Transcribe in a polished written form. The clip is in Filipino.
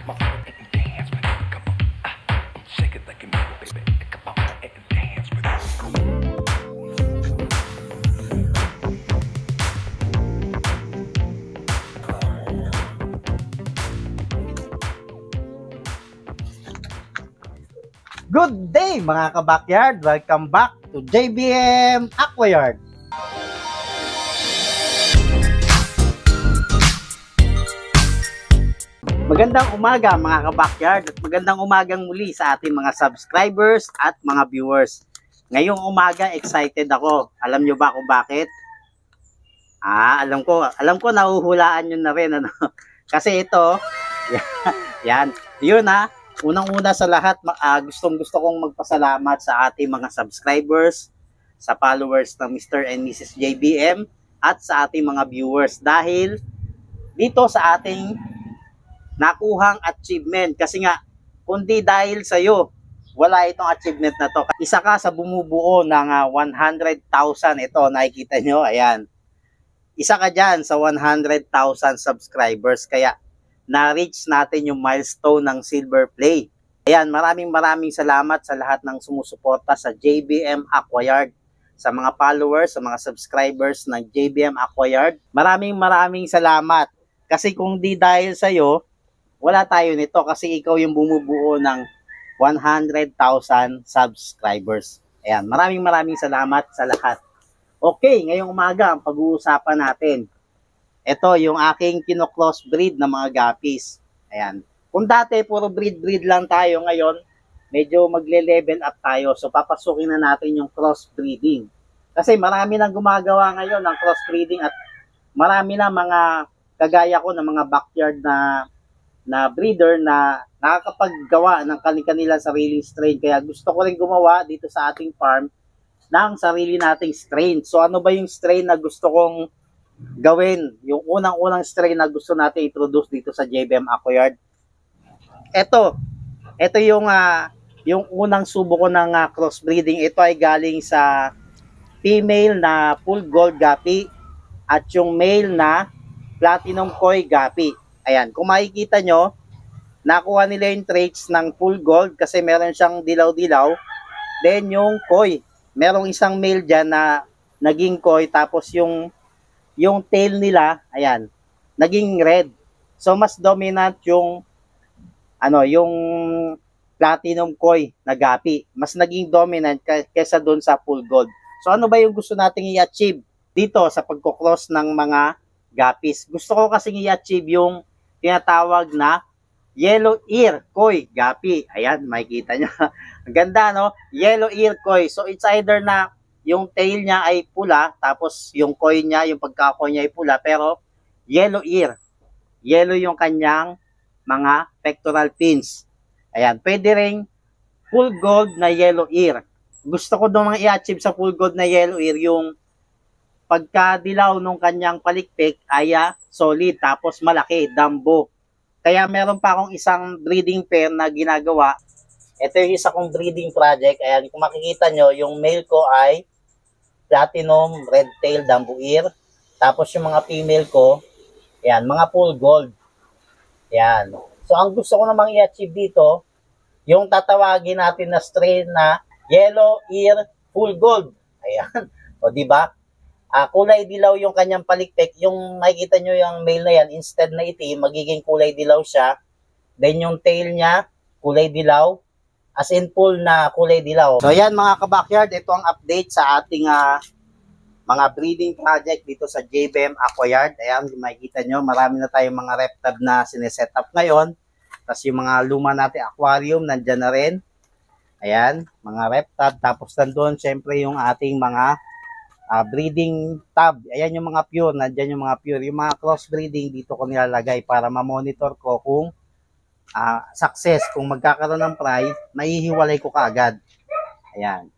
Good day mga ka-backyard! Welcome back to JBM Aquayard. Magandang umaga mga ka-backyard at magandang umagang muli sa ating mga subscribers at mga viewers. Ngayong umaga excited ako. Alam nyo ba kung bakit? Alam ko nahuhulaan nyo na rin ano? Kasi ito, yan, yun unang-una sa lahat, gustong-gusto kong magpasalamat sa ating mga subscribers, sa followers ng Mr. and Mrs. JBM, at sa ating mga viewers. Dahil dito sa ating nakuhang achievement. Kasi nga, kundi dahil sa iyo, wala itong achievement na to. Isa ka sa bumubuo ng 100,000. Ito, nakikita nyo, ayan. Isa ka dyan sa 100,000 subscribers. Kaya, na-reach natin yung milestone ng Silver Play. Ayan, maraming salamat sa lahat ng sumusuporta sa JBM Aquayard, sa mga followers, sa mga subscribers ng JBM Aquayard. Maraming salamat. Kasi kung di dahil sa iyo, wala tayo nito kasi ikaw yung bumubuo ng 100,000 subscribers. Ayan, maraming salamat sa lahat. Okay, ngayong umaga ang pag-uusapan natin. Ito yung aking kino-crossbreed na mga guppies. Ayan. Kung dati puro breed lang tayo, ngayon medyo magle-level up tayo. So papasukin na natin yung crossbreeding. Kasi marami nang gumagawa ngayon ng crossbreeding at marami na mga kagaya ko na mga backyard na breeder na nakakapaggawa ng kanilang sariling strain. Kaya gusto ko rin gumawa dito sa ating farm ng sarili nating strain. So ano ba yung strain na gusto kong gawin? Yung unang strain na gusto natin introduce dito sa JBM Aquayard. Ito yung unang subo ko ng crossbreeding. Ito ay galing sa female na full gold guppy at yung male na platinum koi guppy. Ayan, kung makikita nyo, nakuha nila yung traits ng full gold kasi meron siyang dilaw-dilaw. Then yung koi, merong isang male dyan na naging koi, tapos yung tail nila, ayan, naging red. So mas dominant yung platinum koi na guppy. Mas naging dominant kaysa doon sa full gold. So ano ba yung gusto nating i-achieve dito sa pagko-cross ng mga guppies? Gusto ko kasing i-achieve yung tinatawag na yellow ear koi guppy. Ayan, makikita nyo. Ang ganda, no? Yellow ear koi. So it's either na yung tail niya ay pula, tapos yung koi niya, yung pagka-koi niya ay pula, pero yellow ear. Yellow yung kanyang mga pectoral fins. Ayan, pwede ring full gold na yellow ear. Gusto ko doon i-achieve sa full gold na yellow ear yung pagkadilaw nung kanyang palikpik ay solid, tapos malaki, dambo. Kaya meron pa akong isang breeding pair na ginagawa. Ito yung isa kong breeding project. Ayan, kung makikita nyo, yung male ko ay platinum red tail dambu ear. Tapos yung mga female ko, ayan, mga full gold. Ayan. So ang gusto ko namang i-achieve dito, yung tatawagin natin na strain na yellow ear full gold. Ayan. O di ba? Kulay dilaw yung kanyang palikpik. Yung makikita nyo yung male na yan, instead na itim, magiging kulay dilaw siya. Then yung tail niya, kulay dilaw. As in full na kulay dilaw. So yan mga ka-backyard, ito ang update sa ating mga breeding project dito sa JBM Aquayard. Ayan, makikita nyo, marami na tayong mga reptab na sineset up ngayon. Tapos yung mga luma natin aquarium, nandyan na rin. Ayan, mga reptab. Tapos nandun, syempre yung ating mga breeding tub. Ayan yung mga pure, nandyan yung mga pure. Yung mga crossbreeding, dito ko nilalagay para ma-monitor ko kung success. Kung magkakaroon ng fry, maihiwalay ko kaagad. Ayan.